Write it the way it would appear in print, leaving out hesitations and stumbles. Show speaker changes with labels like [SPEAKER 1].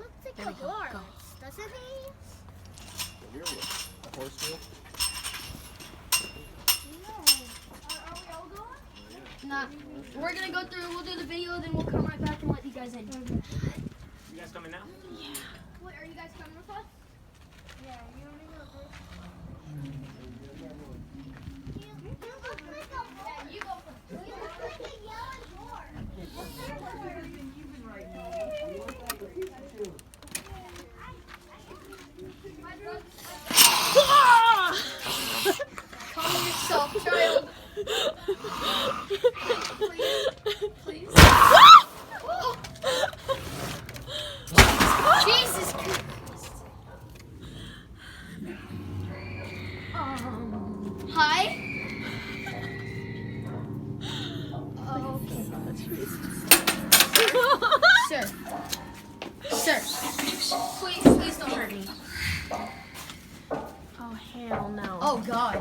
[SPEAKER 1] looks like a horse, doesn't he?
[SPEAKER 2] A horse wheel?
[SPEAKER 1] No. Are we all going?
[SPEAKER 3] Nah, we're gonna go through, we'll do the video, then we'll come right back and let you guys in.
[SPEAKER 2] You guys coming now?
[SPEAKER 3] Yeah.
[SPEAKER 1] Wait, are you guys coming with us? Yeah, you want to go first? You look like a horse. Yeah, you go first. You look like a yellow horse.
[SPEAKER 3] Calm yourself, child. Please. Jesus Christ. Hi. Okay. Sir. Sir. Please don't hurt me.
[SPEAKER 4] Oh, hell no.
[SPEAKER 3] Oh God.